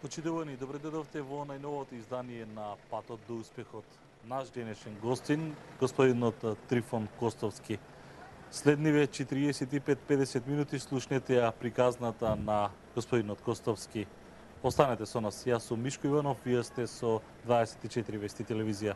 Почитувани, добре дојдовте во најновото издание на Патот до успехот. Наш денешен гостин, господинот Трифон Костовски. Следниве 45-50 минути слушнете ја приказната на господинот Костовски. Останете со нас. Јас сум Мишко Иванов, вие сте со 24 Вести телевизија.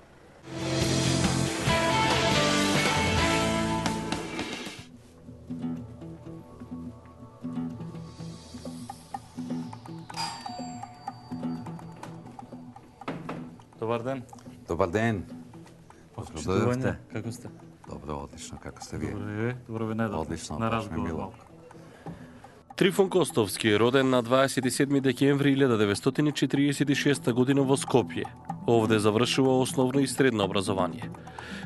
Добар ден. Добар ден. Почитување, како сте? Добро, одлично, како сте вие? Добро ве најдов. Одлично, на баш ми разговор мило. малку. Трифон Костовски е роден на 27 декември 1946 година во Скопје. Овде завршува основно и средно образование.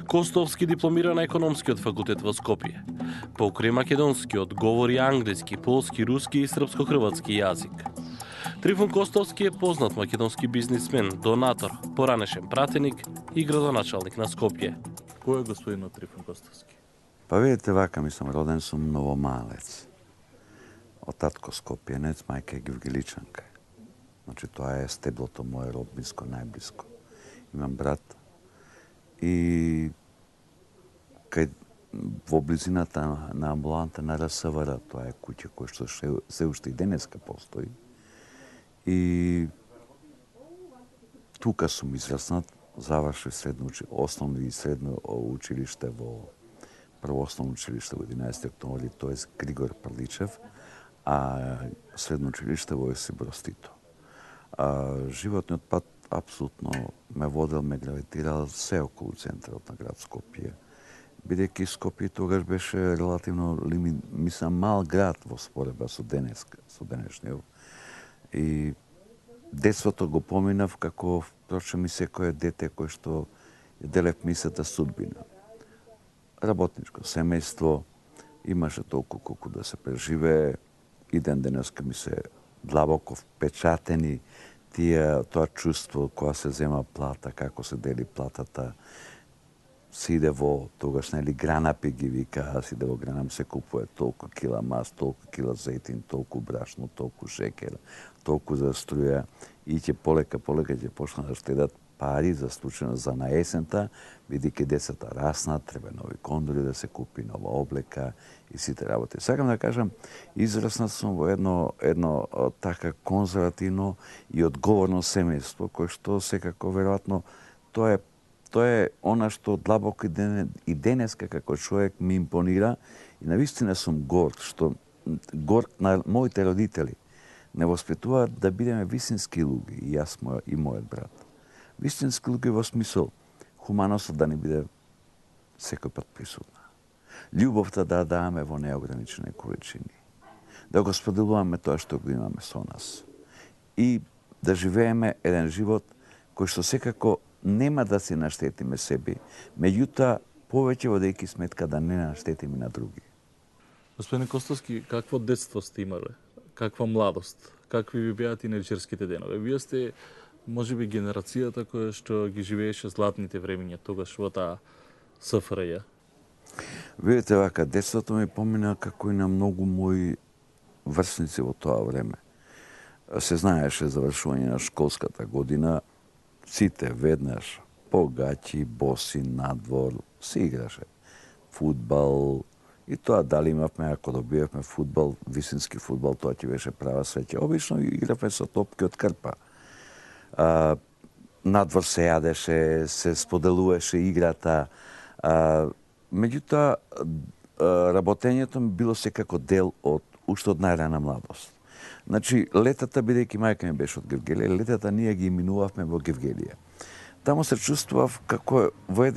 Костовски дипломира на економскиот факултет во Скопје. Покрај македонскиот говори англиски, полски, руски и српско-хрватски јазик. Трифон Костовски е познат македонски бизнисмен, донатор, поранешен пратеник и градоначалник на Скопје. Кој е господинот Трифон Костовски? Па видите вака, мислам, роден сум Новомалец. Од татко Скопјенец, мајка е Гевгеличанка. Значи, тоа е стеблото моје родбинско, најблиско. Имам брат и кај во близината на амбуланта на РСВР, тоа е куќа која што се уште и денеска постои. И тука сум израснат, завршив основно и средно училиште во прво основно училиште во 11 октомври, тоест Григор Прличев, а средно училиште во Јосип Броз Тито. Животниот пат апсолутно ме водел, ме гравитирал се околу центарот на град Скопје. Бидејќи Скопје тогаш беше релативно мислам мал град во споредба со денешниот. И детството го поминав како, впрочем, и секое дете кој што делев мислата судбина. Работничко семејство, имаше толку колку да се преживее, и ден денеска ми се длабоко впечатени тоа чувство кога се зема плата, како се дели платата, се иде во тогаш, нели, гранапи ги вика, се иде во гранам, се купува толку кила мас, толку кила зејтин, толку брашно, толку шекер, толку за струја, и ќе полека ќе почнат да штедат пари за случајно за на есента, бидејќи децата раснат, треба нови кондори да се купи, нова облека и сите работи. Сакам да кажам, израснат сум во едно така конзервативно и одговорно семејство, кој што секако веројатно тоа е она што длабоко и денеска како човек ми импонира и навистина сум горд на моите родители. Не воспитуваат да бидеме вистински луѓе, и јас и мојот брат. Вистински луѓе во смисол хуманоста да не биде секој пат присутна. Љубовта да даваме во неограничени количини. Да го споделуваме тоа што го имаме со нас. И да живееме еден живот кој што секако нема да се наштетиме себе, меѓутоа повеќе водејќи сметка да не наштетиме на други. Господин Костовски, какво детство сте имале? Каква младост? Какви ви беа тинеџерските денови? Вие сте можеби генерацијата која што ги живееше златните времиња тогаш во таа СФРЈ. Видите вака, детството ми помина како и на многу мои врсници во тоа време. Се знаеше завршување на школската година, сите веднаш погаќи, боси, надвор, се играше. Фудбал, и тоа дали имавме, ако добиевме фудбал, висински фудбал, тоа ќе беше права среќа. Обично игравме со топки од крпа. Надвор се јадеше, се споделуваше играта. Меѓутоа, работењето ми било секако дел уште од најрана младост. Значи, летата, бидејќи мајка ми беше од Гевгелија, летата ние ги минувавме во Гевгелија. Таму се чувствував како во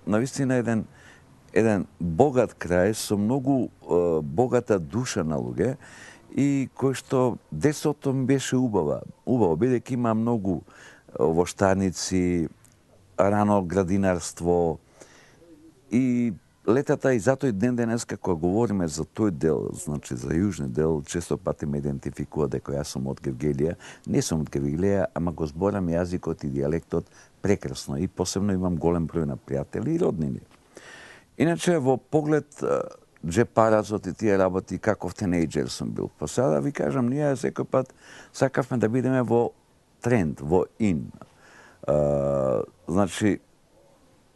навистина еден богат крај со многу богата душа на луѓе и кој што детството ми беше убаво, бидејќи има многу воштарници, рано градинарство и летата, и затоа и ден денеска кога говориме за тој дел, значи за јужни дел, често пати ме идентификува дека јас сум од Гевгелија. Не сум од Гевгелија, ама го зборам јазикот и дијалектот прекрасно и посебно имам голем број на пријатели и роднини. Иначе во поглед джепаразот и тие работи, каков тинејџер сум бил. Па сега да ви кажам, ние секој пат сакавме да бидеме во тренд, во ин. Значи,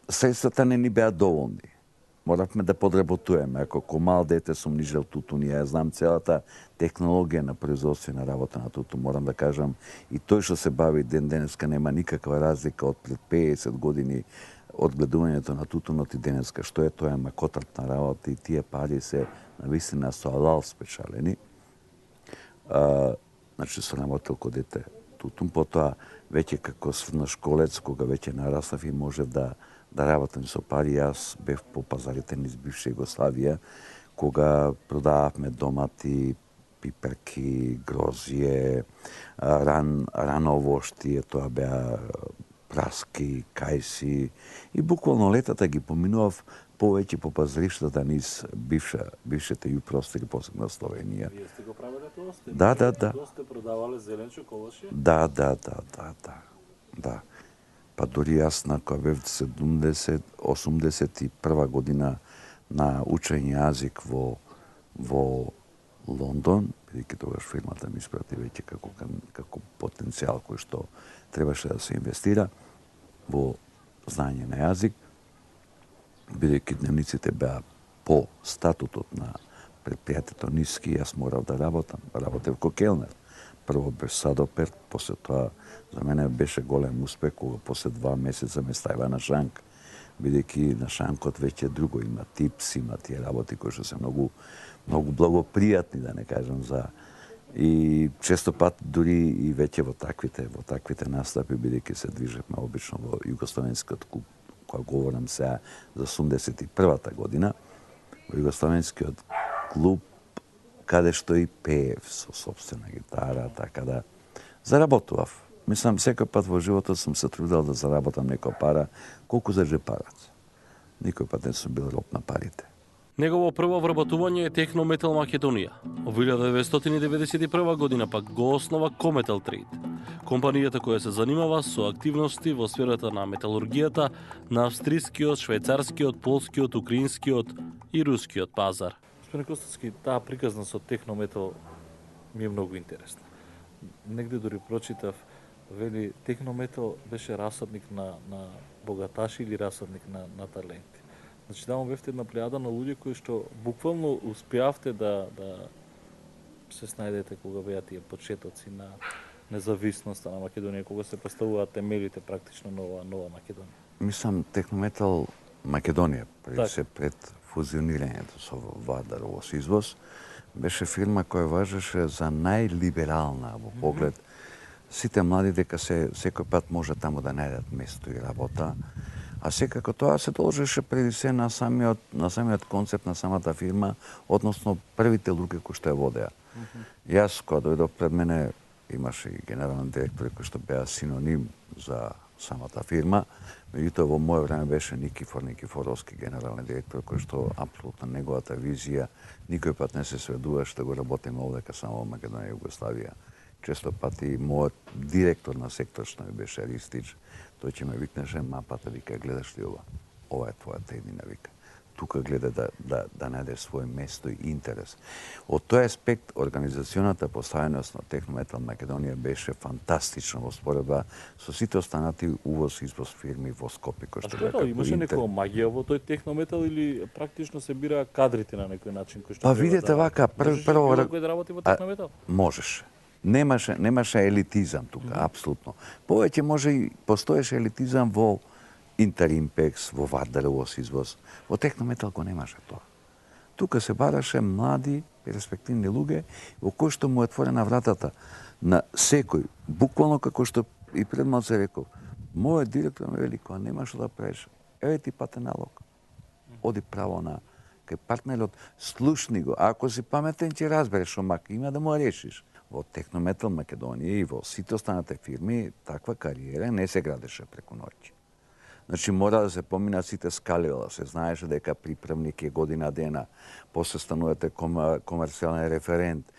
средствата не ни беа доволни. Моравме да подработуваме. Ако ко мал дете сум нижел тутун, ја знам целата технологија на производствена работа на тутун. Морам да кажам, и тој што се бави ден денеска нема никаква разлика од пред 50 години од гледувањето на тутунот и денеска. Што е тоа макотратна работа и тие пари се навистина со алал спечалени. Значи, со работел ко дете тутун, потоа веќе како средношколец, кога веќе нараснав и можев да работам со пари, јас бев по пазарите низ бивша Југославија, кога продававме домати, пиперки, грозје, рановошти, тоа беа праски, кајси, и буквално летата ги поминував повеќе по пазариштата низ бившите јупростори, посебно Словенија. Вие сте го правеле тоа? Да. Тоа сте продавале зеленчук, овошје? Да. Па дури јас на која бев 81 година на учење јазик во Лондон, бидејќи тогаш фирмата ми испрати веќе како потенцијал кој што требаше да се инвестира во знаење на јазик, бидејќи дневниците беа по статутот на предпријатието ниски, јас морав да работам. Работев ко келнер. Прво бев садопер, после тоа за мене беше голем успех кога после 2 месеца ме ставива на шанк, бидејќи на шанкот веќе друго има типс, има тие работи кои што се многу благопријатни, да не кажам за. И често пат дури и веќе во таквите настапи, бидејќи се движевме обично во југословенскиот клуб, кога говорам сега за 81-та година, во југословенскиот клуб, каде што и пеев со собствена гитара, така да заработував. Мислам, секој пат во животот сум се трудел да заработам некоја пара, колку за джепарац. Никој пат не сум бил роб на парите. Негово прво вработување е Техно Метал Македонија. Во 1991 година пак го основа Кометал Трейд, компанијата која се занимава со активности во сферата на металургијата на австрискиот, швајцарскиот, полскиот, украинскиот и рускиот пазар. Господин Костовски, таа приказна со Техно Метал ми е многу интересна. Негде дори прочитав, вели Техно Метал беше расадник на богаташи или расадник на таленти. Значи, таму бевте една плејада на луѓе кои што буквално успеавте да се снајдете кога беа тие почетоци на независноста на Македонија, кога се поставуваат темелите практично нова Македонија. Мислам, Технометал Македонија, пред фузионирањето со Вардарово извоз, беше фирма која важеше за најлиберална во поглед. Сите млади дека секој пат може таму да најдат место и работа, а секако тоа се должеше преди се на самиот концепт на самата фирма, односно првите луѓе кои што ја водеа. Јас, кога дојдов пред мене, имаше и генерален директор кој што беа синоним за самата фирма. Меѓутоа, во моје време беше Никифоровски генерален директор, кој што апсолутно неговата визија никој пат не се сведуваше да го работиме овдека само во Македонија и Југославија. Често пати мојот директор на сектор што ми беше Ристич, тој ќе ме викнеше, мапата, вика, гледаш ли ова? Ова е твојата еднина, вика. Тука гледа да најде свој место и интерес. Од тој аспект, организационата поставеност на Технометал Македонија беше фантастична во споредба со сите останати увоз-извоз фирми во Скопје, кои што беа. Имаше некоја магија во тој Технометал или практично се бираа кадрите на некој начин кои што Па видете вака, прво кој да работи во Технометал? Можеше. Немаше елитизам тука, апсолутно. Повеќе може и постоеше елитизам во Интеримпекс, во Вардарово извоз. Во Технометал го немаше тоа. Тука се бараше млади, перспективни луѓе, во кои што му е отворена вратата на секој, буквално како што и пред малце реков. Мојот директор ме вели, кога нема што да правиш, еве ти патен налог. Оди право на кај партнерот, слушни го. А ако си паметен, ќе разбереш омак, има да му решиш. Во Технометал Македонија и во сите останати фирми, таква кариера не се градеше преку ноќ. Значи, мора да се поминат сите скалила, се знаеше дека приправник е година дена, после станувате комерцијален референт,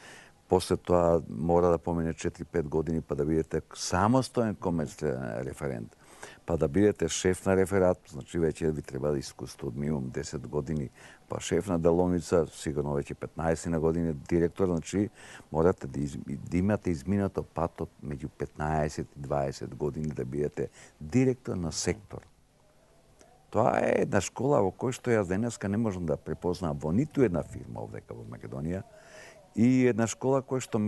После тоа мора да помине 4-5 години па да бидете самостоен комерцијален референт. Па да бидете шеф на реферат, значи веќе ви треба да искуство од минимум 10 години, па шеф на деловница, сигурно веќе 15 на години, директор, значи морате да имате изминато патот меѓу 15 и 20 години да бидете директор на сектор. Тоа е една школа во која што јас денеска не можам да препознам во ниту една фирма овдека во Македонија, и една школа која што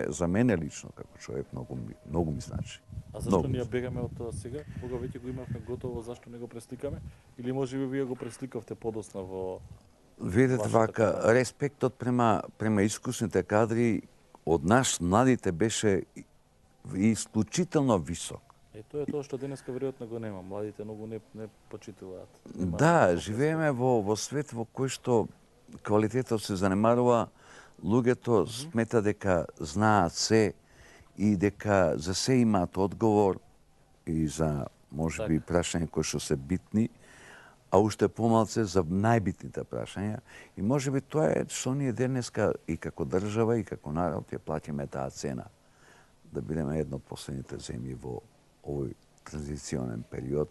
за мене лично како човек многу ми значи. А зашто ние бегаме од тоа сега, кога веќе го имавме готово, зашто не го пресликаме? Или можеби вие го пресликавте подосна во Видете вака, респектот према искусните кадри од нас младите беше исклучително висок. Тоа е тоа што денеска веројатно го нема. Младите многу не почитуваат. Да, живееме во свет во кој што квалитетот се занемарува, луѓето смета дека знаат се и дека за се имаат одговор и за можеби прашања кои што се битни, а уште помалце за најбитните прашања. И можеби тоа е што ние денеска и како држава и како народ ја платиме таа цена. Да бидеме една од последните земји во овој транзиционен период,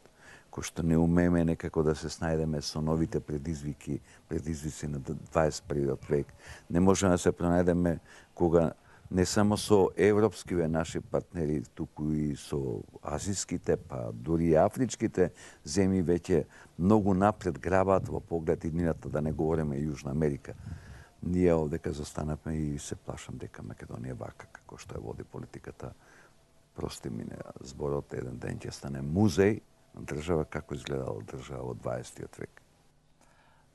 кој што не умееме некако да се снајдеме со новите предизвици на 21 век. Не можеме да се пронајдеме кога не само со европскиве наши партнери, туку и со азиските, па дури и афричките земји веќе многу напред грабат во поглед иднината, да не говориме Јужна Америка. Ние овдека застанавме и се плашам дека Македонија вака како што ја води политиката, прости мине зборот, еден ден ќе стане музеј на држава како изгледала држава во 20 век.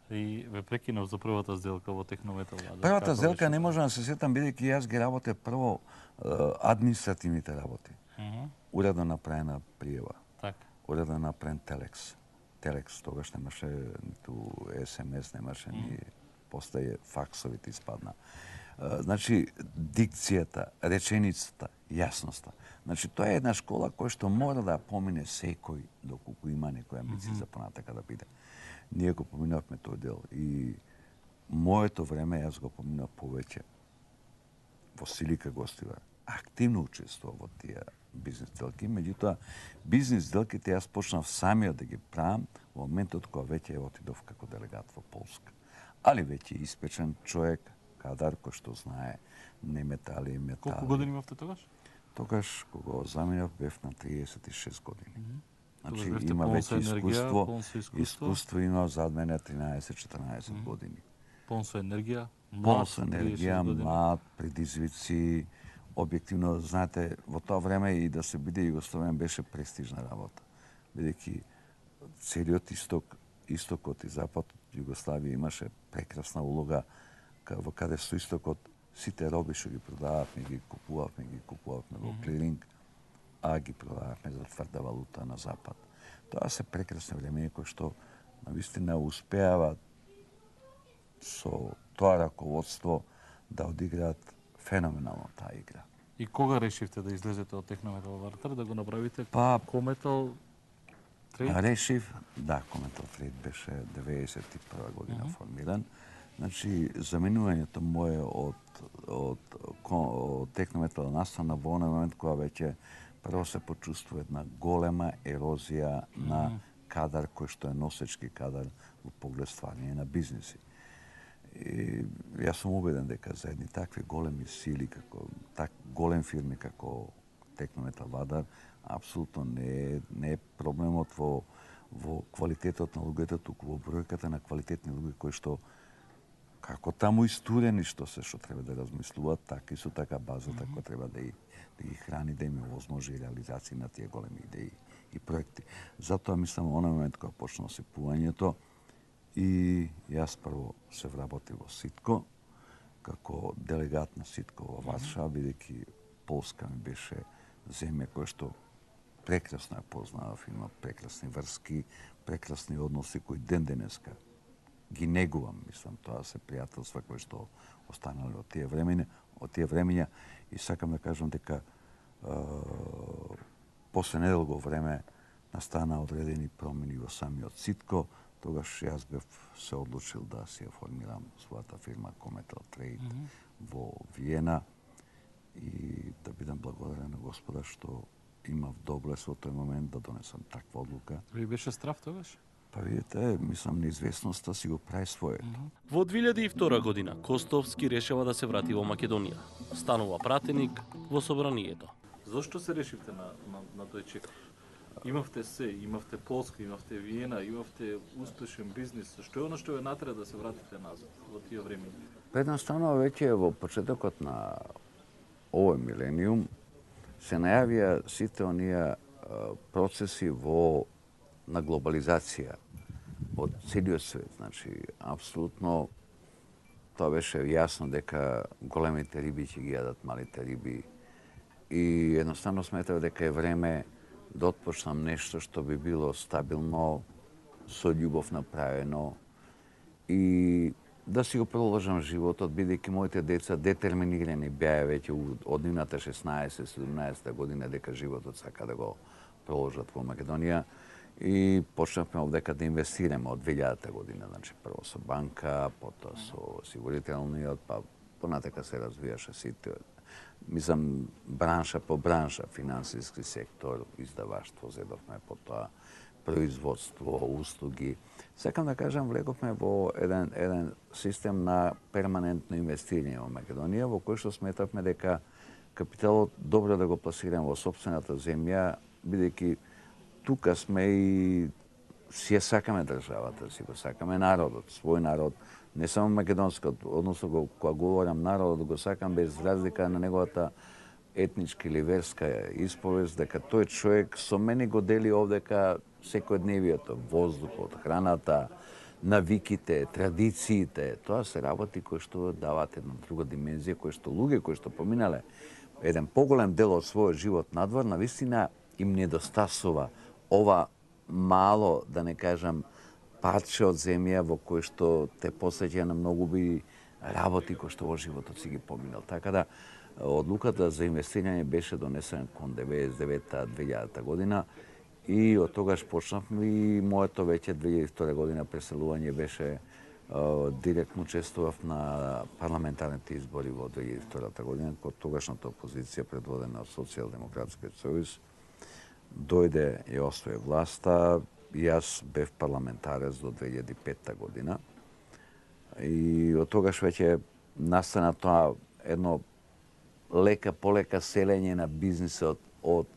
И ве прекинав за првата сделка во Технометал. Првата сделка не можам да се сетам, бидејќи јас ги работев прво административните работи. Уредно направена пријава. Така. Уредно направен телекс. Телекс тогаш немаше ниту СМС, немаше ни постаje факсовите испадна. Значи, дикцијата, реченицата, јасноста. Значи, тоа е една школа која што мора да помине секој доколку има некоја амбиција за понатака да биде. Ние го поминавме тој дел и моето време јас го поминав повеќе во Силика Гостивар. Активно учествував во тие бизнес делки, меѓутоа бизнес делките јас почнав самиот да ги правам во моментот кога веќе отидов како делегат во Полска. Али веќе испечен човек, кадар кој што знае не метали, метали. Колку години имавте тогаш? Тогаш кога заминав бев на 36 години. Значи бевте има веќе искуство има зад мене 13-14 години. Полн со енергија, млад, предизвици, објективно, знаете, во тоа време и да се биде југословен беше престижна работа. Бидејќи целиот истокот и западот Југославија имаше прекрасна улога во каде со истокот сите роби што ги продававме, ги купувавме во клиринг, а ги продававме за тврда валута на запад. Тоа се прекрасни времења кои што навистина успеават со тоа раководство да одиграат феноменално таа игра. И кога решивте да излезете од Технометал Вартар, да го направите Кометал Трейд? Решив, да, Кометал Трейд беше 91 година формиран. Значи, заминувањето мое од Технометал настана во оној момент кога веќе прво се почувствува една голема ерозија на кадар кој што е носечки кадар во поглед стварање на бизнеси. И јас сум убеден дека за едни такви големи сили, голем фирми како Технометал Вардар, апсолутно не е проблемот во квалитетот на луѓето, туку во бројката на квалитетни луѓе кои што како таму истурени што треба да размислуваат, така и со така базата која треба да ги храни, да им овозможи реализација на тие големи идеи и проекти. Затоа мислам оној момент кога почна осипувањето и јас прво се вработив во Ситко како делегат на Ситко во Варшава, бидејќи Полска ми беше земја која што прекрасно ја познавав, има прекрасни врски, прекрасни односи кои ден денеска ги негувам, мислам, тоа се пријателства кои што останале од тие времења и сакам да кажам дека после недолго време настана одредени промени во самиот Ситко. Тогаш јас бев се одлучил да си ја формирам својата фирма Кометал Трейд во Виена и да бидам благодарен на Господа што имав доблест во тој момент да донесам таква одлука. Ви беше страв тогаш? Па видите, мислам, неизвестноста си го прави своето. Во 2002 година Костовски решава да се врати во Македонија. Станува пратеник во собранието. Зошто се решивте на тој чек? Имавте се, имавте Полска, имавте Виена, имавте успешен бизнис. Што е оно што ве натера да се вратите назад во тие време? Едноставно веќе во почетокот на овој милениум се најавија сите оние процеси на глобализација од целиот свет. Значи, апсолутно тоа беше јасно дека големите риби ќе ги јадат малите риби и едноставно сметав дека е време да отпочнам нешто што би било стабилно, со љубов направено и да си го продолжам животот, бидејќи моите деца детерминирани беа веќе од нивната 16-17 година дека животот сака да го продолжат во Македонија и почнавме овдека да инвестираме од 2000 година, значи прво со банка, потоа со осигурителниот, па понатака се развијаше сите. Мислам, бранша по бранша, финансиски сектор, издаваштво зедовме, потоа производство, услуги. Сакам да кажам, влеговме во еден систем на перманентно инвестирање во Македонија, во кој што сметавме дека капиталот добро да го пласираме во сопствената земја, бидејќи тука сме и си ја сакаме државата, си го сакаме народот, свој народ, не само македонскиот, односно кога говорам народот, го сакам без разлика на неговата етничка или верска исповест, дека тој човек со мене го дели овдека секојдневието, воздухот, храната, навиките, традициите. Тоа се работи кои што дават една друга димензија, кои што луѓе кои што поминале еден поголем дел од својот живот надвор, навистина им недостасува ова мало, да не кажам, парче од земја во кој што те посеќа на многу би работи кои што во животот си ги поминал. Така да, одлуката за инвестирање беше донесена кон 99-2000 година и од тогаш почнавме и моето веќе 2002 година преселување беше директно учествував на парламентарните избори во 2002 година, кога тогашната опозиција предводена од Социјалдемократскиот сојуз дојде и освои власта. Јас бев парламентарец до 2005 година и од тогаш веќе настана тоа едно полека селење на бизнисот од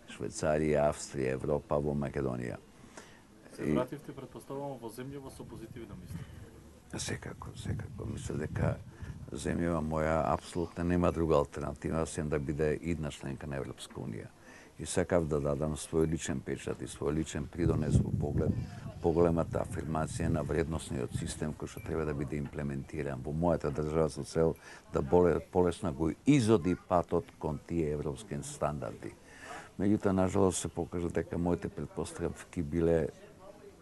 Швајцарија, Австрија, Европа во Македонија. Се вративте, претпоставувам, во земјава со позитивно мисли? Секако. Мислам дека земјава моја апсолутно нема друга алтернатива, освен да биде идна членка на Европска унија. И сакав да дадам свој личен печат и свој личен придонес во поглед поголемата афирмација на вредносниот систем кој што треба да биде имплементиран во мојата држава со цел да полесно го изоди патот кон тие европски стандарди. Меѓутоа, нажалост, се покажа дека моите претпоставки биле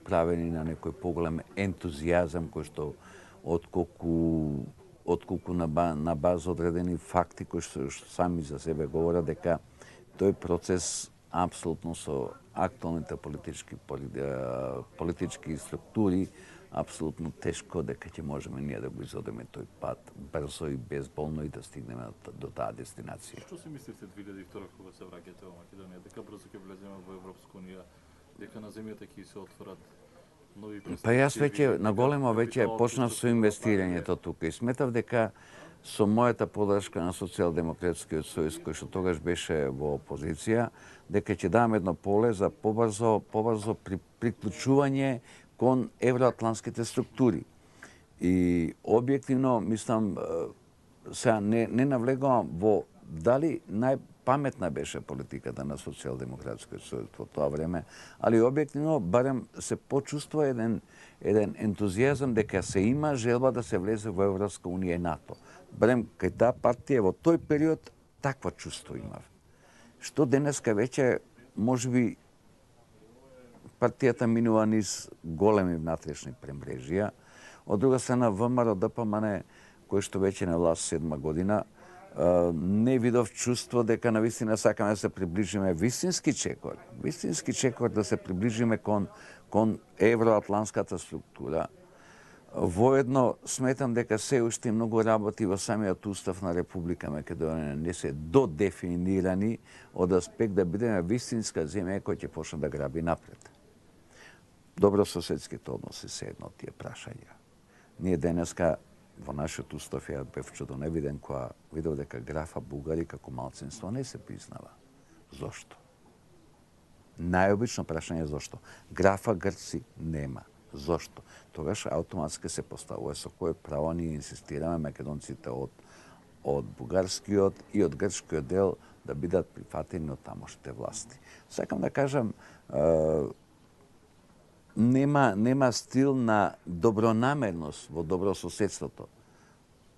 правени на некој поголем ентузијазам кој што отколку на база одредени факти кои што сами за себе говорат дека тој процес апсолутно со актуалните политички структури апсолутно тешко дека ќе можеме ние да го изодеме тој пат брзо и безболно и да стигнеме до таа дестинација. Што си мислите 2002 кога се враќате во Македонија? Дека брзо ќе влеземе во Европска унија, дека на земјата ќе се отворат нови перспективи? Па јас веќе наголемо почнав со инвестирањето тука и сметав дека со мојата подршка на Социјалдемократскиот сојуз, кој што тогаш беше во опозиција, дека ќе дам едно поле за побрзо приклучување кон евроатлантските структури. И објективно, мислам, сега не навлегувам во дали најпаметна беше политиката на Социјалдемократскиот сојуз во тоа време, али објективно барем се почувствува еден ентузијазам дека се има желба да се влезе во Европска унија и НАТО. Барем кај таа партија во тој период таква чувство имав. Што денеска веќе можеби партијата минува низ големи внатрешни премрежија. Од друга страна ВМРО ДПМН, кој што веќе на власт 7 година, не видов чувство дека навистина сакаме да се приближиме вистински чекор да се приближиме кон евроатлантската структура. Воедно сметам дека се уште многу работи во самиот устав на Република Македонија не се додефинирани од аспект да бидеме вистинска земја која ќе почне да граби напред. Добрососедските односи се едно од тие прашања. Ние денеска во нашиот устав ја бев чудоневиден кога видов дека графа бугари како малцинство не се признава. Зошто? Најобично прашање зошто. Графа грци нема. Зошто? Тогаш автоматски се поставува со кое право ние инсистираме македонците од бугарскиот и од грчкиот дел да бидат прифатени од тамошните власти. Сакам да кажам, нема стил на добронамерност во добрососедството.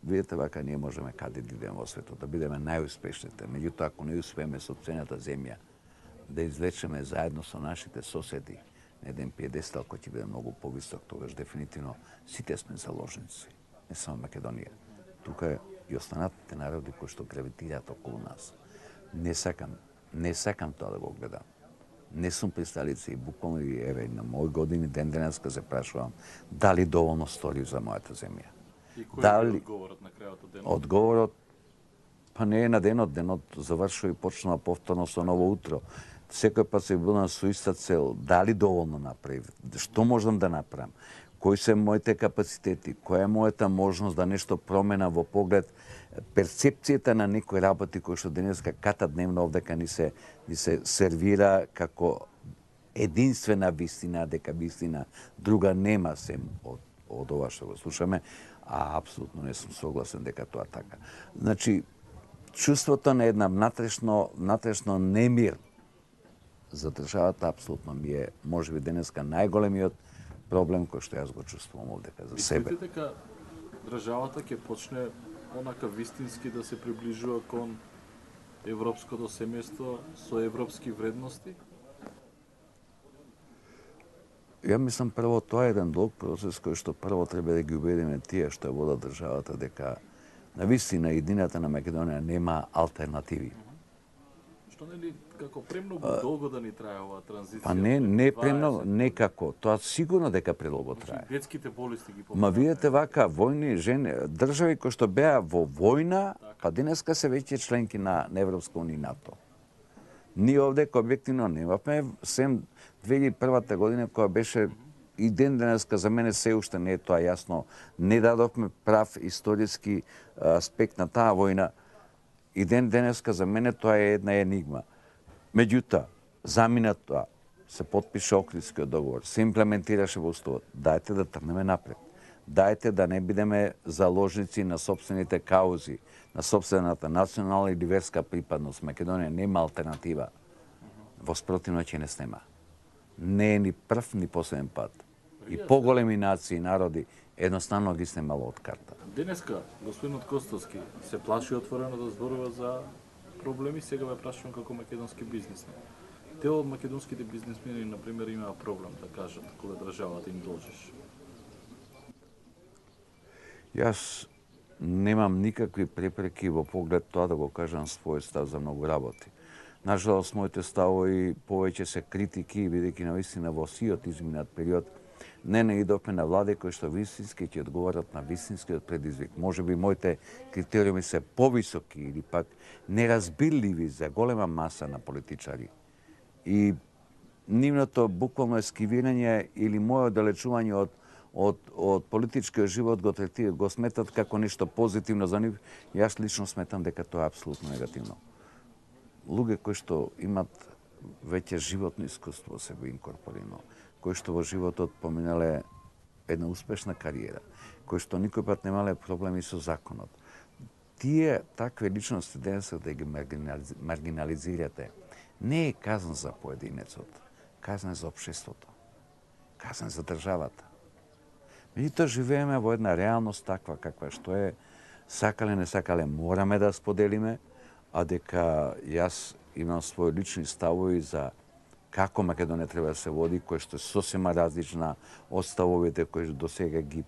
Видите, вака ние можеме каде да идеме во светот, да бидеме најуспешните. Меѓутоа, ако не успееме со цената земја, да извлечеме заедно со нашите соседи на еден пиедестал кој ќе биде многу повисок, тогаш дефинитивно сите сме заложници, не само Македонија. Тука и останатите народи кои што гравитираат околу нас. Не сакам тоа да го гледам. Не сум присталица и буквално и еве на мои години ден денеска се прашувам дали доволно стори за мојата земја. И кој е одговорот на крајот од денот? Одговорот па не е на денот завршува и почнува повторно со ново утро. Секој пат се будам со иста цел, дали доволно направив, што можам да направам, кои се моите капацитети, која е мојата можност да нешто промена во поглед перцепцијата на некои работи кои што денеска ката дневно овдека ни се сервира како единствена вистина, дека вистина друга нема сем од ова што го слушаме, а апсолутно не сум согласен дека тоа така. Значи, чувството на една внатрешно немир за државата апсолутно ми е можеби денеска најголемиот проблем кој што јас го чувствувам овдека за себе. Мислите дека државата ќе почне онака вистински да се приближува кон европското семејство со европски вредности? Ја мислам прво тоа е еден долг процес кој што прво треба да ги убедиме тие што водат државата дека на вистина едината на Македонија нема алтернативи. Што нели како премногу долго да ни трае оваа транзиција? Па не премногу, некако. Тоа сигурно дека предолго трае. Детските болести ги Ма видите вака, војни жени, држави кои што беа во војна, па денеска се веќе членки на Европска унија и НАТО. Ние овде објективно немавме, сем 2001 година која беше и ден денеска за мене се уште не е тоа јасно, не дадовме прав историски аспект на таа војна. И ден денеска за мене тоа е една енигма. Меѓутоа, замина тоа, се потпише Охридскиот договор, се имплементираше во уставот. Дајте да тргнеме напред. Дајте да не бидеме заложници на собствените каузи, на собствената национална или верска припадност. Македонија нема алтернатива. Во спротивно ќе не снема. Не е ни прв ни последен пат. И поголеми нации и народи едноставно ги снемало од карта. Денеска господинот Костовски се плаши отворено да зборува за проблеми, сега ве прашувам како македонски бизнисмен. Дел од македонските бизнисмени, например, имаа проблем да кажат кога државата им должиш. Јас немам никакви препреки во поглед тоа да го кажам својот став за многу работи. Нажалост, моите ставови повеќе се критики, бидејќи навистина во сиот изминат период не наидовме на влади кои што вистински ќе одговорат на вистинскиот предизвик. Можеби моите критериуми се повисоки или пак неразбирливи за голема маса на политичари. И нивното буквално ескивирање или моје оддалечување од политичкиот живот го сметат како нешто позитивно за нив. Јас лично сметам дека тоа е апсолутно негативно. Луѓе кои што имат веќе животно искуство се би инкорпорирано, кои што во животот поминале една успешна кариера, кои што никој пат немале проблеми со законот. Тие такви личности денеска да ги маргинализирате не е казна за поединецот, казна за општеството, казна за државата. Меѓутоа живееме во една реалност таква каква што е, сакале не сакале мораме да споделиме, а дека јас имам своји лични ставови за како Македонија треба да се води, кој што е сосема различна од ставовите кои до сега ги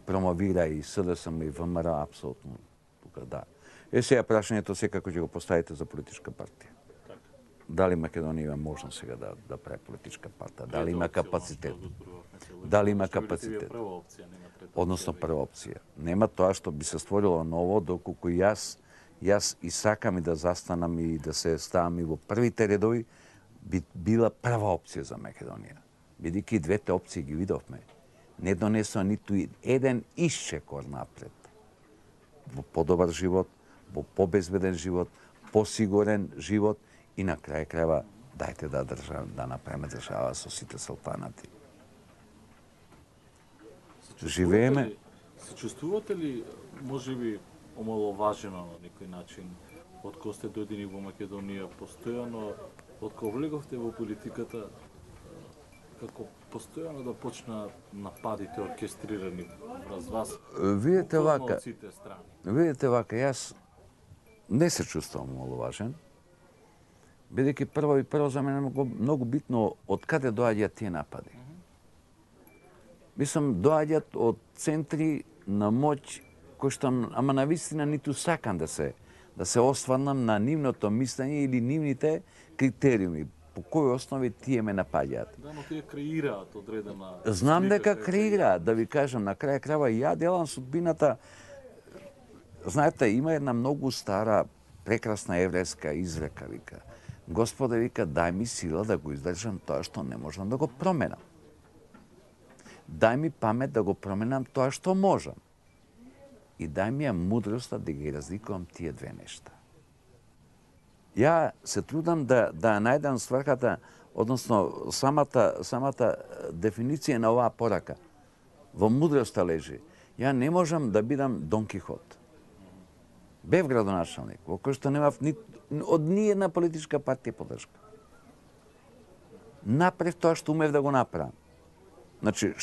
промовира и СДСМ и ВМРО апсолутно тука да. Сега прашањето секако ќе го поставите за политичка партија. дали Македонија има можност сега да прави политичка партија, дали има капацитет. Дали има капацитет. Односно прва опција. Нема тоа што би се створило ново, доколку јас и сакам и да застанам и да се ставам и во првите редови, би била прва опција за Македонија. Бидејќи двете опции ги видовме, не донесува ниту еден исчекор напред. Во подобар живот, во побезбеден живот, посигурен живот и на крај крајва дајте да направиме држава со сите султанати. Живееме. Се чувствувате ли, можеби, омаловажено на некој начин, од кога сте дојдени во Македонија, постојано, од кога влеговте во политиката, како постојано да почна нападите оркестрирани врз вас? Видете вака, од сите страни. јас не се чувствувам омаловажен, бидејќи прво за мене многу битно од каде доаѓаат тие напади. Мислам, доаѓаат од центри на моќ кои што, ама навистина ниту сакам да се осварнам на нивното мислење или нивните критериуми, по кои основи тие ме напаѓаат. Да, но тие креираат одредена... Знам дека креираат, да ви кажам, на крај крајва ја делам судбината. Знаете, има една многу стара, прекрасна еврејска изрека, вика. Господе, вика, дај ми сила да го издржам тоа што не можам да го променам. Дај ми памет да го променам тоа што можам. И дај ми ја мудроста да ги разликувам тие две нешта. Ја се трудам да најдам сврхата, односно самата дефиниција на оваа порака. Во мудроста лежи. Ја не можам да бидам Дон Кихот. Бев градоначалник, во кој што немав од ниједна политичка партија поддршка. Направив тоа што умев да го направам. Значи,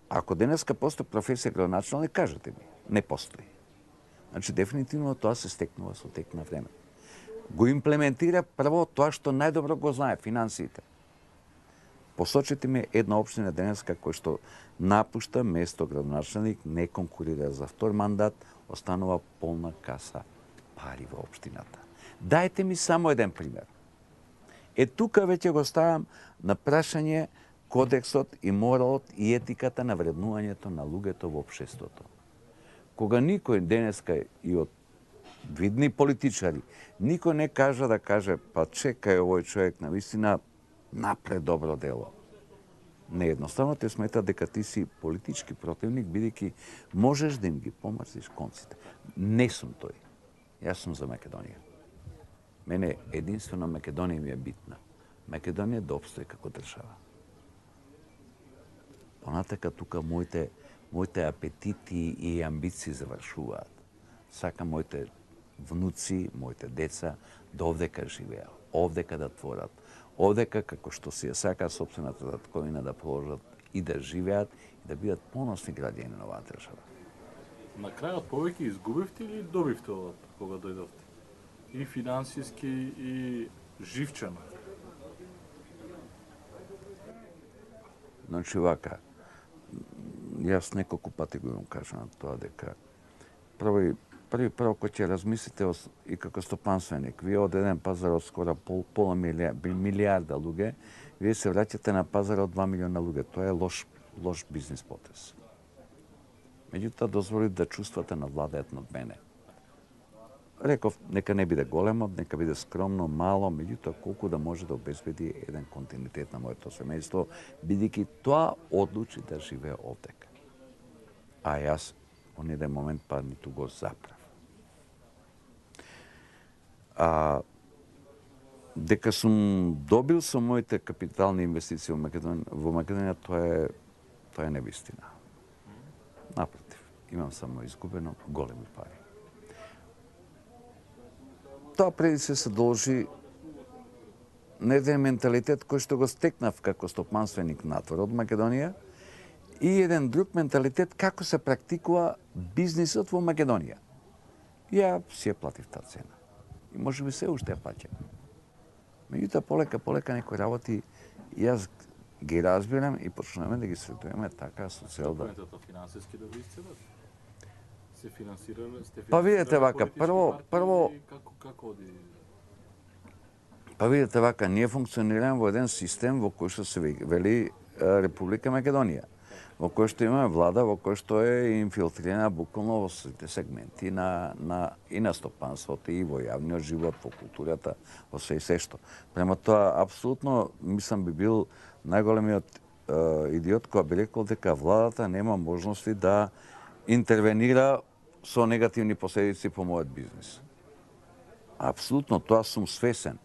ако денеска постои професија градоначалник, кажете ми, не постои. Значи, дефинитивно тоа се стекнува со тек на време. Го имплементира прво тоа што најдобро го знае, финансиите. Посочете ми една општина денеска кој што напушта место градоначалник, не конкурира за втор мандат, останува полна каса пари во општината. Дајте ми само еден пример. Тука веќе го ставам на прашање кодексот и моралот и етиката на вреднувањето на луѓето во општеството. Кога никој денеска и од видни политичари, никој не кажа да каже, па чекај овој човек на вистина напред добро дело. Не, едноставно те сметат дека ти си политички противник, бидејќи можеш да им ги помрсиш конците. Не сум тој. Јас сум за Македонија. Мене единствено Македонија ми е битна. Македонија да обстои како држава. Понатака тука моите апетити и амбиции завршуваат. Сакам моите внуци, моите деца да овдека живеат, овдека да творат, овдека како што си ја сака сопствената татковина да положат и да живеат и да бидат поносни граѓани на оваа држава. На крајот повеќе изгубивте или добивте од кога дојдовте? И финансиски и живчано. Значи вака, јас неколку пати го имам кажано тоа дека прво кој ќе размислите и како стопанственик, вие од еден пазар од скоро пола милиарда луѓе, вие се враќате на пазар од 2 милиона луѓе. Тоа е лош бизнис потез. Меѓутоа, дозволи да чувствата надвладеат над мене. Реков, нека не биде големо, нека биде скромно, мало, меѓутоа колку да може да обезбеди еден континуитет на моето семејство, бидејќи тоа одлучи да живее овдека. А јас во еден момент па ниту го заправ. Дека сум добил со моите капитални инвестиции во Македонија, тоа е невистина. Напротив, имам само изгубено големи пари. Тоа преди се должи на еден менталитет кој што го стекнав како стопанственик натвор од Македонија и еден друг менталитет како се практикува бизнисот во Македонија. Ја си ја платив таа цена. И може би се уште ја плаќам. Меѓутоа полека некои работи јас ги разбирам и почнеме да ги светуваме така со цел да... Финансиски да ви исцедат? Се финансирале? Па видете вака, прво... Како оди? Па видите вака, ние функционираме во еден систем во кој што се вели Република Македонија, во кој што имаме влада, во кој што е инфилтрирана буквално во сите сегменти и на стопанството, и во јавниот живот, во културата, во се и се што. Према тоа, апсолутно, мислам би бил најголемиот идиот кој би рекол дека владата нема можности да интервенира со негативни последици по мојот бизнис. Апсолутно, тоа сум свесен.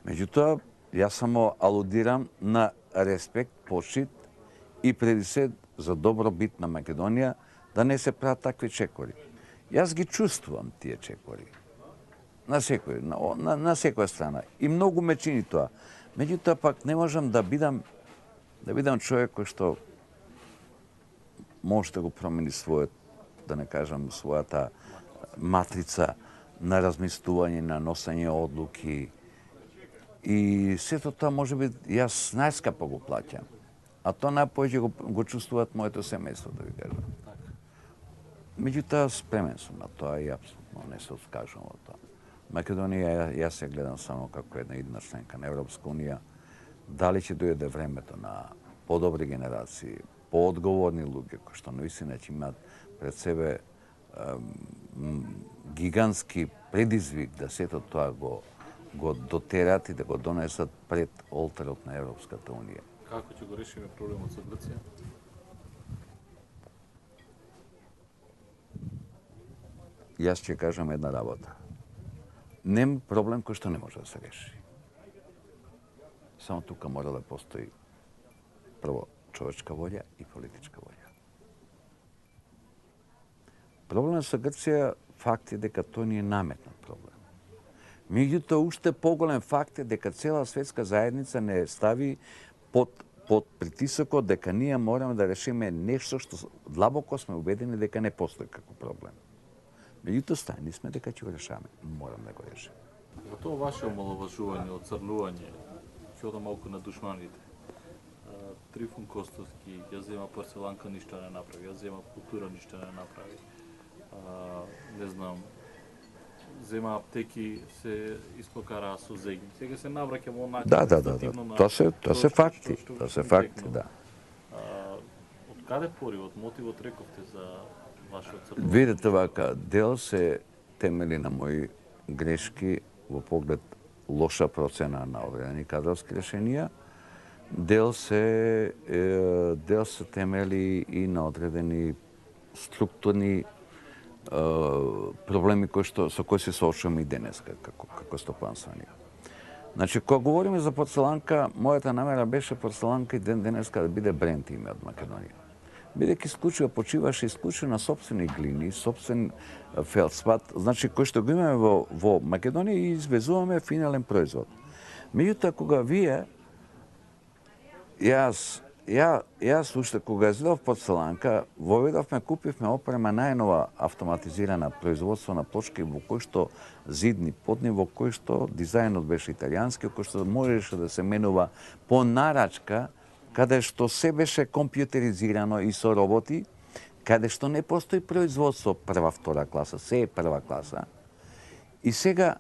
Меѓутоа, јас само алудирам на респект, почит и преди се за добробит на Македонија да не се прават такви чекори. Јас ги чувствувам тие чекори. На секоја страна. И многу ме чини тоа. Меѓутоа, пак не можам да бидам човек кој што може да го промени својот, да не кажам, својата матрица на размислување, на носење одлуки. И сето тоа може би јас најскапо го плаќам. А тоа најповеќе го чувствуваат моето семејство, да ви кажам. Меѓутоа, спремен сум на тоа и апсолутно не се откажувам од тоа. Македонија, јас ја гледам само како една идна членка на Европска унија. Дали ќе дојде времето на подобри генерации, поодговорни луѓе, кои што наистина ќе имаат пред себе гигантски предизвик да сето тоа го дотерат и да го донесат пред олтарот на Европската унија. Како ќе го решиме проблемот со Грција? Јас ќе кажам една работа. Нема проблем кој што не може да се реши. Само тука мора да постои прво човечка волја и политичка волја. Проблемот со Грција факт е дека тој ни е наметнат проблем. Меѓутоа, уште поголем факт е дека цела светска заедница не стави под притисокот дека ние мораме да решиме нешто што длабоко сме убедени дека не постои како проблем. Меѓутоа, стајни сме дека ќе го решаме. Морам да го решиме. Во тоа ваше омаловажување, оцрнување, ќе одам малку на душманите. Трифон Костовски ја зема порцеланка, ништо не направи, ја зема култура, ништо не направи. Не знам, зема аптеки, се испокараа со зегни. Сега се навраќаме онака. Да. Тоа се факти. Тоа се факти, да. Од каде поривот, мотивот рековте за вашето црно? Видете вака, дел се темели на мои грешки во поглед лоша процена на одредени кадровски решенија, дел се темели и на одредени структурни проблеми со кои се соочуваме и денеска како стопанствени. Значи, кога говориме за порцеланка, мојата намера беше порцеланка и денеска да биде бренд име од Македонија. Бидејќи почиваше исклучиво на сопствени глини, сопствен фелдспат, значи кој што го имаме во Македонија и извезуваме финален производ. Меѓутоа, кога вие, Јас уште кога изледов порцеланка, воведовме, купивме опрема најнова автоматизирана производство на плочки во кој што зидни подни, во кој што дизајнот беше италијански, кој што можеше да се менува по нарачка, каде што се беше компјутеризирано и со роботи, каде што не постои производство прва, втора класа, се е прва класа. И сега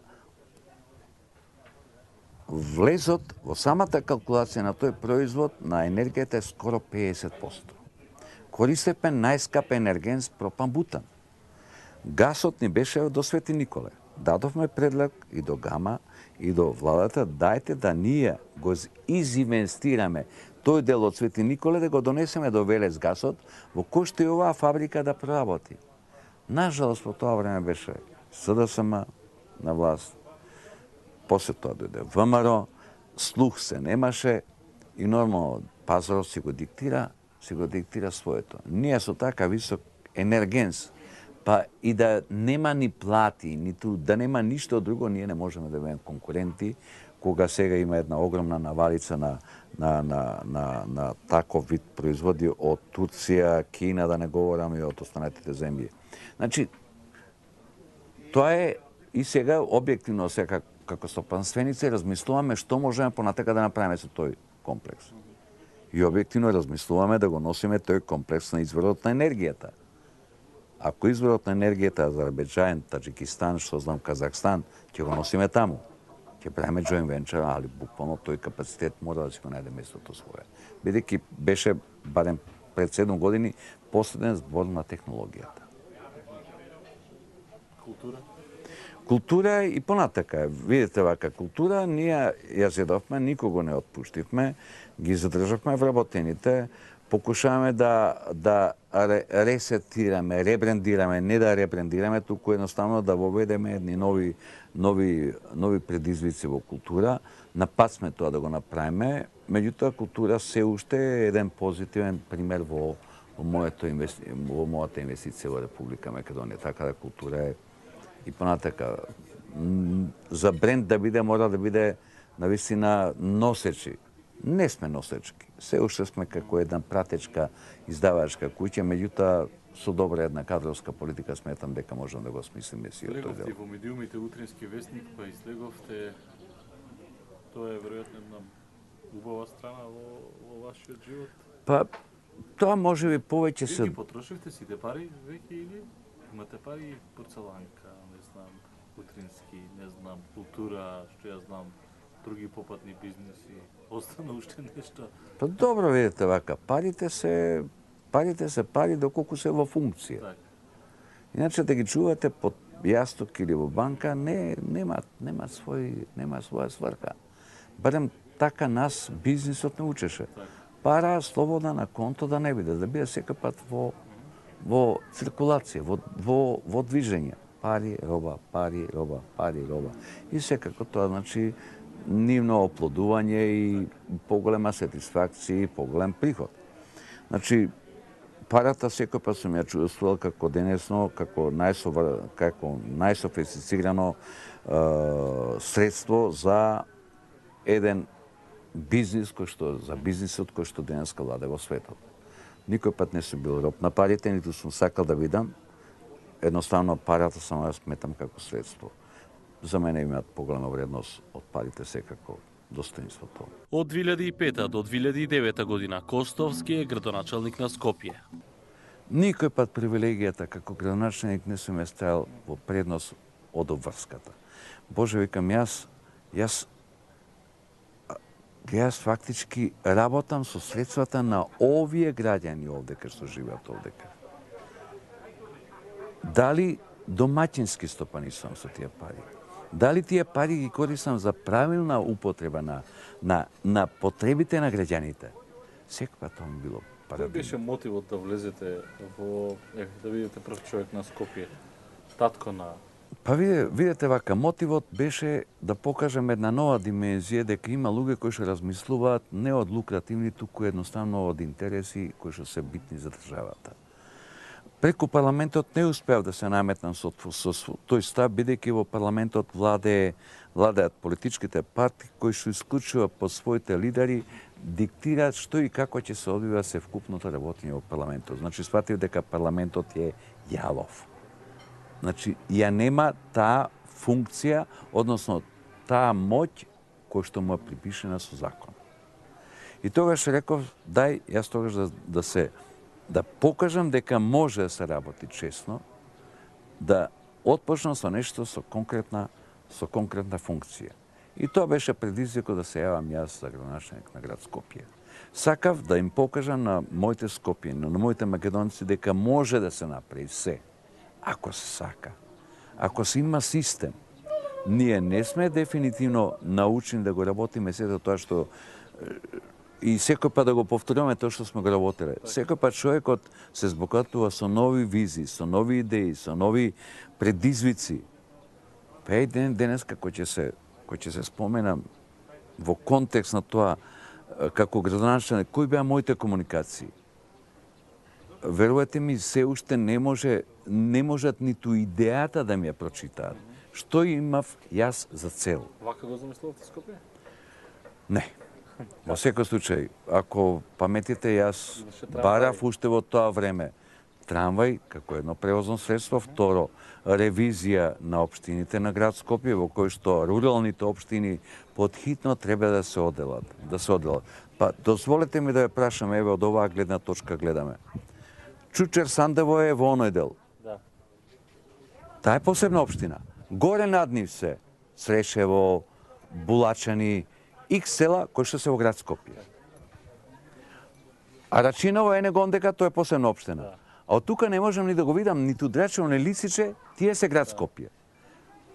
влезот во самата калкулација на тој производ на енергијата е скоро 50%. Користевме најскап енергенс пропан-бутан. Гасот ни беше до Свети Николе. Дадовме предлог и до ГАМА и до владата, дајте да ние го изинвестираме тој дел од Свети Николе да го донесеме до Велес гасот, во кој што и оваа фабрика да проработи. Нажалост, по тоа време беше СДСМ на власт. После тоа дојде ВМРО, слух се немаше и нормално пазарот си го диктира своето. Ние со така висок енергенс, па и да нема ни плати, ниту да нема ништо друго, ние не можеме да бидеме конкуренти, кога сега има една огромна навалица на таков вид производи од Турција, Кина, да не говорам и од останатите земји. Значи, тоа е и сега објективно сега како стопанственици размислуваме што можеме понатака да направиме со тој комплекс. И објективно размислуваме да го носиме тој комплекс на изворот на енергијата. Ако изворот на енергијата Азербејџан, Таџикистан, што знам, Казахстан, ќе го носиме таму. ќе правиме joint venture, али буквално тој капацитет мора да си го најде местото свое. Бидејќи беше, барем пред 7 години, последен збор на технологијата. Култура? Култура и понатака. Видите вака, култура ние ја зедовме, никого не отпуштивме, ги задржавме вработените, покушаваме да ресетираме, ребрендираме, не да ребрендираме, туку едноставно да воведеме едни нови предизвици во култура. На пат сме тоа да го направиме, меѓутоа култура се уште е еден позитивен пример во мојата инвестиција во Република Македонија. Така да култура е и понатака. За бренд да биде, мора да биде навистина носечи. Не сме носечки. Се уште сме како една пратечка издавачка куќа, меѓутоа со добра една кадровска политика сметам дека можеме да го смислиме си од тој дел. Слеговте во медиумите Утрински вестник, па и слеговте, тоа е веројатно една убава страна во вашиот живот. Па тоа можеби повеќе се... Вие ги потрошивте сите пари веќе или имате пари порцеланка, не знам, Утрински, не знам, култура, што ја знам, други попатни бизнеси, остана уште нешто? Па добро, видите вака, парите се пари доколку се во функција. Так. Иначе да ги чувате под јасток или во банка нема своја сврха. Барем така нас бизнисот не учеше. Так. Пара слободна на конто да не биде, да биде секој пат во циркулација, во движење. Пари, роба, пари, роба, пари, роба. И секако тоа значи нивно оплодување и поголема сатисфакција и поголем приход. Значи, парата секој пат сум ја чувствувал како денесно, како најсофистицирано средство за еден бизнис за бизнисот кој што денеска владе во светот. Никој пат не сум бил роб на парите, ниту сум сакал да видам. Едноставно парата само ја сметам како средство. За мене имаат поголема вредност од парите секако достоинството. Од 2005 до 2009 година Костовски е градоначалник на Скопје. Никој пат привилегијата како градоначалник не сум ја ставил во предност од обврската. Боже, викам, јас фактички работам со средствата на овие граѓани овдека што живеат овдека. Дали домаќински стопанисувам со тие пари? Дали тие пари ги користам за правилна употреба на потребите на граѓаните? Секој тоа ми било Кој беше мотивот да влезете во, да видите прв човек на Скопје, татко на... Па видете вака, мотивот беше да покажем една нова димензија, дека има луѓе кои што размислуваат не од лукративни, туку едноставно од интереси кои што се битни за државата. Преку парламентот не успеав да се наметнам со тој став, бидејќи во парламентот владеат политичките партии кои што исклучува по своите лидери диктираат што и како ќе се одвива севкупното работење во парламентот. Значи, сватив дека парламентот е јалов. Значи, ја нема таа функција, односно таа моќ која што му е припишена со закон. И тогаш реков, дај, јас тогаш да покажам дека може да се работи честно, да отпочнам со нешто со конкретна функција. И тоа беше предизвикот да се јавам јас за градоначалник на град Скопје. Сакав да им покажам на моите Скопјани, на моите македонци дека може да се направи се, ако се сака, ако се има систем. Ние не сме дефинитивно научени да го работиме сето тоа што и секој пат да го повторуваме тоа што сме го работеле. Секој пат човекот се збогатува со нови визии, со нови идеи, со нови предизвици. Па и денеска кој ќе се споменам во контекст на тоа како градоначалник, кои беа моите комуникации? Верувате ми, се уште не можат ниту идејата да ми ја прочитаат. Што имав јас за цел? Вака го замислувате Скопје? Не. Во секој случај, ако паметите, јас барав уште во тоа време трамвај како едно превозно средство, второ, ревизија на општините на град Скопје, во кој што руралните општини подхитно треба да се оделат. Па, дозволете ми да ја прашам, еве, од оваа гледна точка гледаме. Чучер Сандево е во оној дел. Да. Таа е посебна општина. Горе над нив се Срешево, Булачани, X села кои што се во град Скопје. А Рачиново е негондека, тоа е посебна општина. А од тука не можам ни да го видам ниту Драчево, ни Лисиче, тие се град Скопје.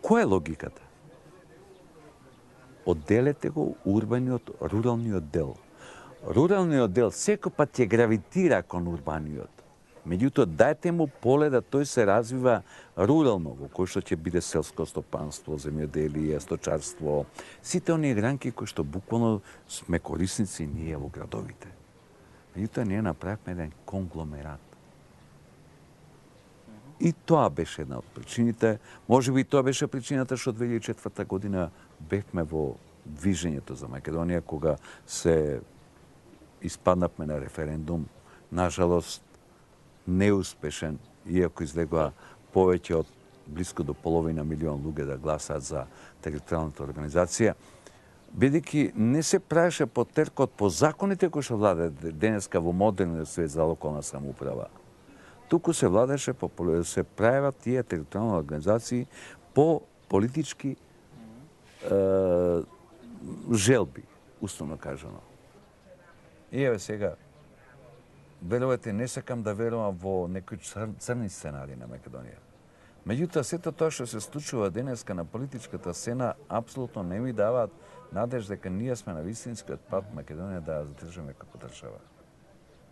Која е логиката? Одделете го урбаниот, руралниот дел. Руралниот дел секој пат ќе гравитира кон урбаниот. Меѓутоа, дајте му поле да тој се развива рурално, во кој што ќе биде селско стопанство, земјоделие, сточарство, сите оние гранки кои што буквално сме корисници ние во градовите. Меѓутоа, ние направивме еден конгломерат. И тоа беше една од причините. Може би тоа беше причината што 2004 година бевме во движењето за Македонија, кога се испаднавме на референдум. Нажалост, неуспешен, иако излегоа повеќе од близко до половина милион луѓе да гласаат за територијалната организација, бидејќи не се правеше по теркот по законите кои што владеат денеска во модерниот свет за локална самоуправа. Туку се владеше, се прават тие територијални организации по политички желби, условно кажано. И еве сега, верувате, не сакам да верувам во некои црни сценарии на Македонија. Меѓутоа, сето тоа што се случува денеска на политичката сцена, апсолутно не ми даваат надеж дека ние сме на вистинскиот пат Македонија да ја задржиме како држава.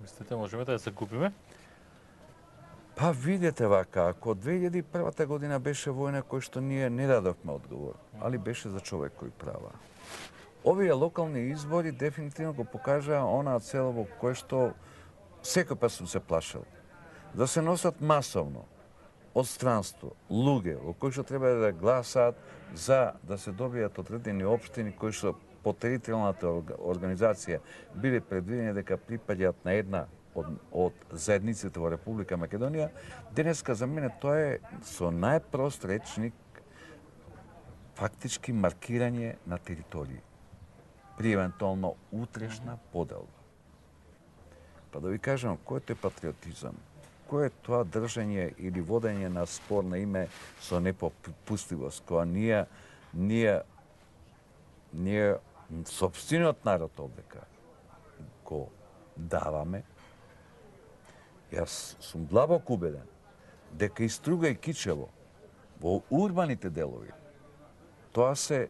Мислите, можеме да се купиме? Па видете вака, ако 2001 година беше војна кој што ние не дадовме одговор, али беше за човекови права. Овие локални избори дефинитивно го покажаа онаа цел во кој што секој пат сум се плашел. Да се носат масовно од странство луѓе во кои што треба да гласаат за да се добијат одредени општини кои што по територијалната организација биле предвидени дека припаѓаат на една од заедниците во Република Македонија, денеска за мене тоа е со најпрост речник фактички маркирање на територии при евентуално утрешна поделба. Па да ви кажам, кој е тој патриотизам? Кој е тоа држање или водење на спор на име со непопустливост, која ние сопствениот народ овдека го даваме? Јас сум длабоко убеден дека и Струга и Кичево во урбаните делови тоа се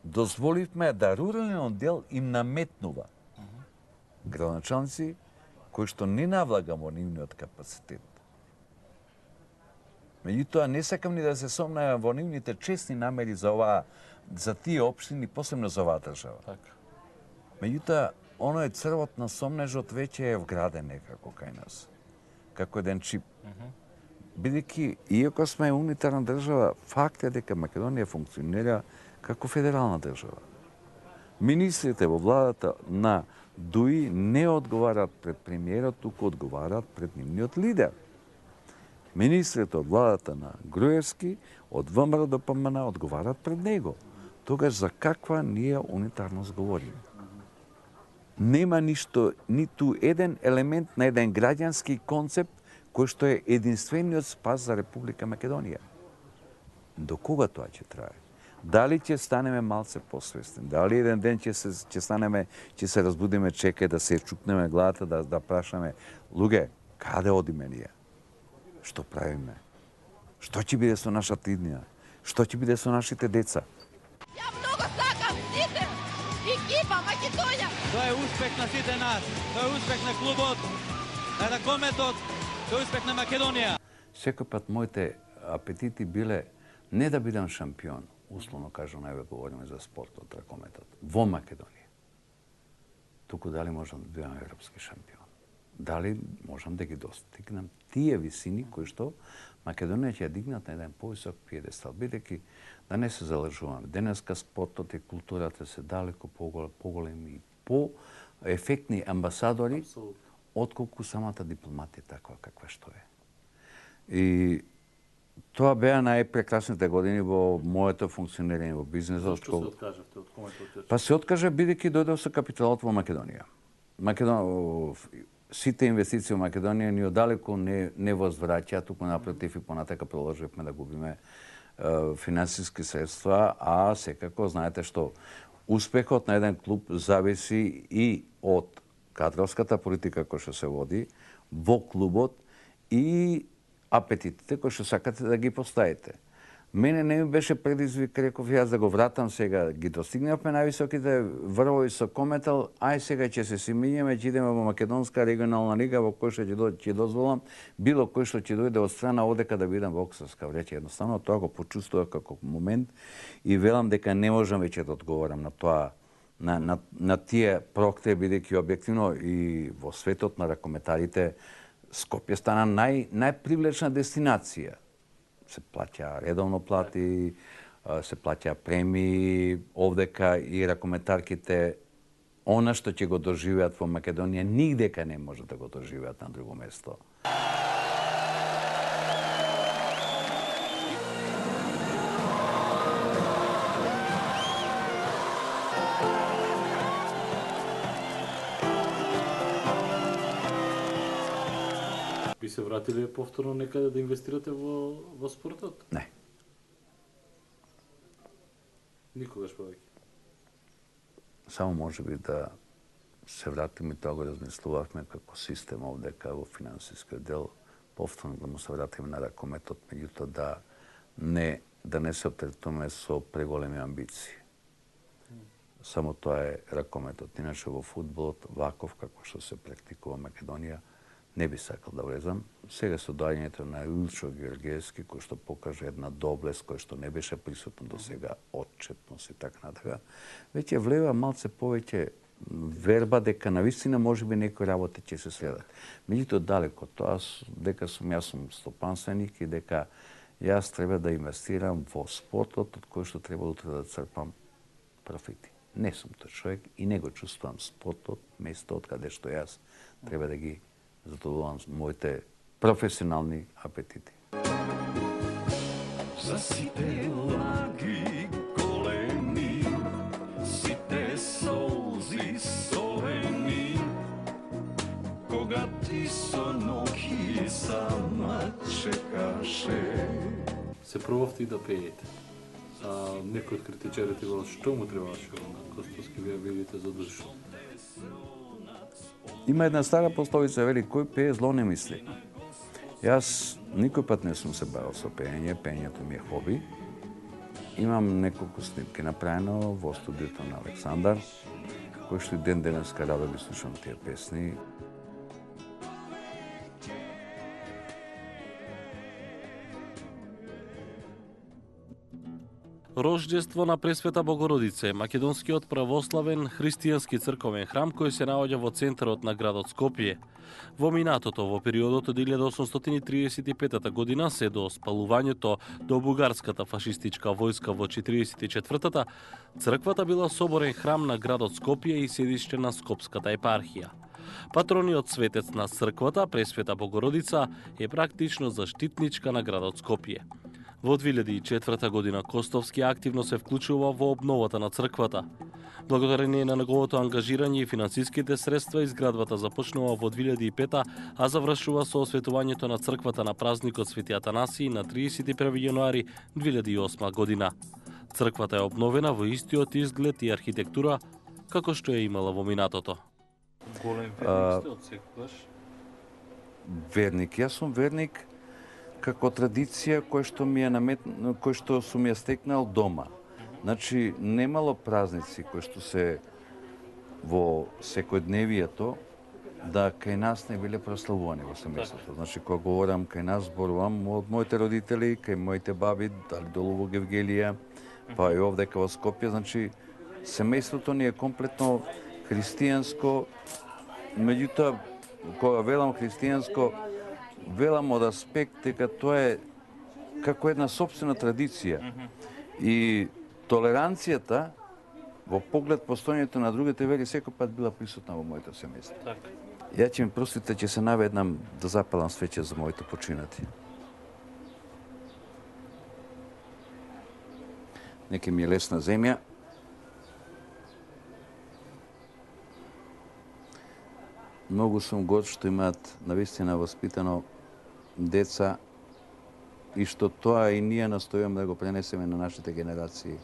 дозволивме да руралниот дел им наметнува градоначалници кои што не навлага во нивниот капацитет. Меѓутоа, не сакам ни да се сомневам во нивните честни намери за тие општини, посебно за оваа држава. Така. Меѓутоа, оној црвот на сомнежот веќе е вграден некако кај нас, како еден чип. Бидејќи, иако сме унитарна држава, факт е дека Македонија функционира како федерална држава. Министрите во владата на ДУИ не одговарат пред премиерот, туку одговарат пред нивниот лидер. Министрите од владата на Груевски, од ВМРО до ПМН одговарат пред него. Тогаш за каква ние унитарност говориме? Нема ништо, ниту еден елемент на еден граѓански концепт кој што е единствениот спас за Република Македонија. До кога тоа ќе трае? Дали ќе станеме малце посвестни? Дали еден ден ќе се разбудиме, чекај да се чукнеме главата, да прашаме, луѓе, каде одиме ние? Што правиме? Што ќе биде со нашата иднина? Што ќе биде со нашите деца? Ја многу сакам сите екипа Македонија. Тоа е успех на сите нас. Тоа е успех на клубот, на ракометот, тоа е успех на Македонија. Секој пат моите апетити биле не да бидам шампион, условно кажам, најве говориме за спортот, ракометот, во Македонија. Туку дали можам да бидам европски шампион? Дали можам да ги достигнам тие висини кои што Македонија ќе ја дигнат на еден повисок пиедестал, бидејќи да не се залажуваме. Денеска спортот и културата се далеко поголеми и по-ефектни амбасадори отколку самата дипломатија таква каква што е. И тоа беа најпрекрасните години во моето функционирање во бизнисот. Зошто се откажавте од коментаторот? Па се откажа бидејќи дојдов со капиталот во Македонија. Сите инвестиции во Македонија ни оддалеку не возвраќаат, туку напротив и понатака продолживме да губиме финансиски средства, а секако знаете што успехот на еден клуб зависи и од кадровската политика која што се води во клубот и апетитите кои што сакате да ги поставите. Мене не ми беше предизвик, реков јас да го вратам сега, ги достигнавме највисоките врвови со Кометал, ај сега ќе се симињеме, ќе идеме во Македонска регионална лига во кој што ќе дозволам било кој што ќе дојде од страна одека да бидам боксерска вреќа. Едноставно тоа го почувствував како момент и велам дека не можам веќе да одговорам на тоа, на тие прокте, бидејќи објективно и во светот на ракометарите Скопје стана најпривлечна дестинација. Се плаќа редовно плати, се плаќа премии, овдека и ракометарките, она што ќе го доживеат во Македонија, нигдека не може да го доживеат на друго место. Би се вратиле повторно некаде да инвестирате во спортот? Не. Никогаш повеќе. Само може би да се вратиме, тоа го размислувавме како систем овдека во финансискиот дел, повторно да му се вратиме на ракометот, меѓутоа да не се оптеретуваме со преголеми амбиции. Само тоа е ракометот. Иначе во фудбалот, ваков како што се практикува во Македонија, не би сакал да влезам. Сега со доаѓањето на Илчо Георгиевски, кој што покаже една доблест кој што не беше присутна до сега, отчетност и така натака, веќе влева малце повеќе верба дека навистина можеби некои работи ќе се следат. Меѓутоа далеко тоа дека јас сум стопанственик и дека јас треба да инвестирам во спортот од кој што треба утре да црпам профити. Не сум тој човек и не го чувствувам спортот, место од каде што јас треба да ги задоволувам моите професионални апетити. За сите лаги големи, сите солзи солени, кога ти со ноги сама чекаше. Се пробавте и да пеете. Некои од критичарите велат што му требаше на Костовски, вие видите за душу. Има една стара пословица, вели, кој пее зло не мисли. Јас никој пат не сум се бавил со пеење, пеењето ми е хоби. Имам неколку снимки направено во студиото на Александар, кој што и ден денеска радо ги слушам тие песни. Рождество на Пресвета Богородица е македонскиот православен христијански црковен храм кој се наоѓа во центарот на градот Скопје. Во минатото, во периодот од 1835 година се до спалувањето до бугарската фашистичка војска во 44-та, црквата била соборен храм на градот Скопје и седиште на Скопската епархија. Патрониот светец на црквата, Пресвета Богородица, е практично заштитничка на градот Скопје. Во 2004 година Костовски активно се вклучува во обновата на црквата. Благодарение на неговото ангажирање и финансиските средства, изградбата започнува во 2005, а завршува со осветувањето на црквата на празникот Свети Атанасиј на 31 јануари 2008 година. Црквата е обновена во истиот изглед и архитектура како што е имала во минатото. Голем верник сте од секогаш? Верник, јас сум верник како традиција кој што сум ја стекнал дома. Значи, немало празници кои што се во секојдневието да кај нас не биле прославувани во семејството. Значи, кога говорам кај нас, зборувам од моите родители, кај моите баби, дали долу во Гевгелија, па и овдека во Скопје. Значи, семејството ни е комплетно христијанско. Меѓутоа, кога велам христијанско, велам од аспект дека тоа е како една сопствена традиција. И толеранцијата во поглед постојањето на другите вери секој пат била присутна во моето семејство. Така. Ја ќе ми простите, ќе се наведнам да запалам свеќе за моите починати. Нека ми е лесна земја. Многу сум горд што имаат навистина воспитано деца и што тоа и ние настојуваме да го пренесеме на нашите генерации.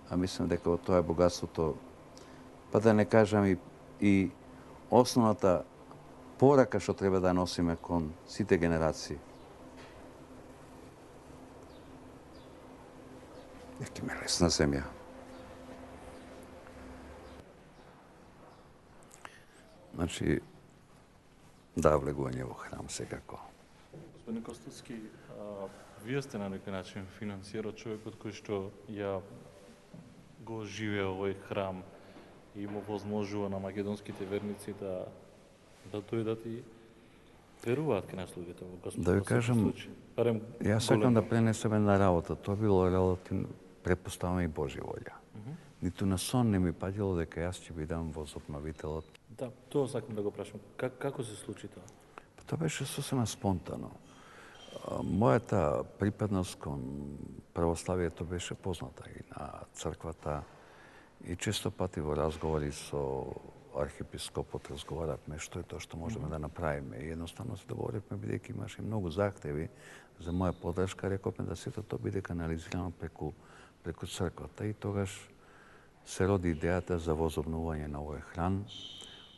А мислам дека тоа е богатството, па да не кажам и основната порака што треба да носиме кон сите генерации. Нека ме лесна земја. Значи, да, влегување во храм секако. Господин Костовски, вие сте на некој начин финансирал човекот кој што ја го живее овој храм и му возможува на македонските верници да дојдат и веруваат кај нас луѓето во Господ. Да ви кажам, јас сакам да пренесем една работа. Тоа било релативно, предпоставам и Божја волја. Ниту на сон не ми паѓало дека јас ќе бидам возобновителот. Да, тоа сакам да го прашам. Како се случи тоа? Тоа беше сосема спонтано. Мојата припадност кон православието беше позната и на црквата и често пати во разговори со архиепископот разговаравме што е тоа што можеме да направиме. И едноставно се договоривме, бидејќи имаше многу захтеви за моја подршка, рековме да сето тоа биде канализирано преку црквата и тогаш се роди идејата за возобновување на овој храм,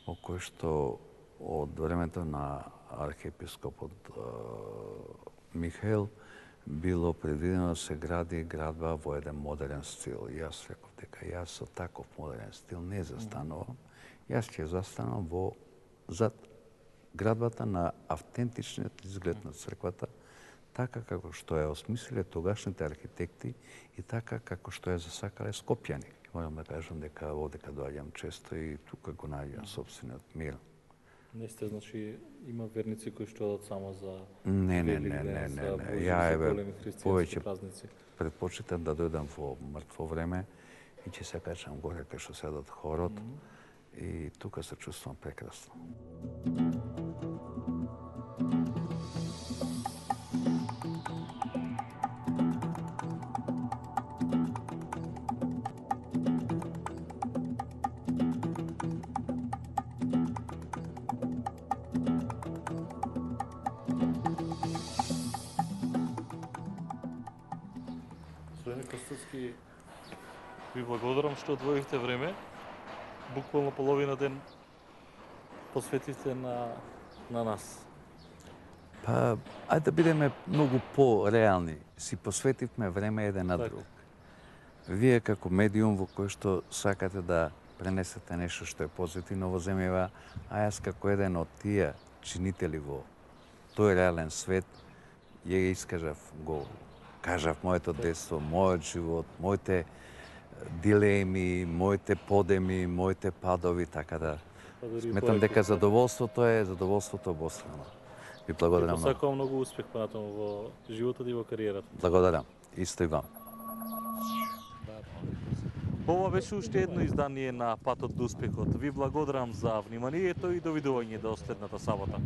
во кој што од времето на архиепископот Михаил било предвидено да се гради градба во еден модерен стил. И јас реков дека јас со таков модерен стил не застанувам. Јас ќе застанам зад градбата на автентичниот изглед на црквата, така како што ја осмислиле тогашните архитекти и така како што ја засакале скопјани. Морам да кажам дека одека доаѓам често и тука го најдам собствениот мир. Не сте, значи, има верници кои што одат само за Не. Ја повеќе празници. предпочитам да дојдам во мртво време и ќе се качам горе кај што седат хорот и тука се чувствувам прекрасно. Господин Костовски, ви благодарам што одвоивте време. Буквално половина ден посветивте на нас. Па, ајде да бидеме многу по-реални. Си посветивме време еден на друг. Вие како медиум во кој што сакате да пренесете нешто што е позитивно во земјава, а јас како еден од тие чинители во тој реален свет, ја искажав, го кажав моето детство, мојот живот, моите дилеми, моите подеми, моите падови, така да сметам дека задоволството е обострано. Ви благодарам многу. Посакувам многу успех понатаму во животот и во кариерата. Благодарам. Исто и вам. Ова беше уште едно издание на Патот до успехот. Ви благодарам за вниманието и довидување до следната сабота.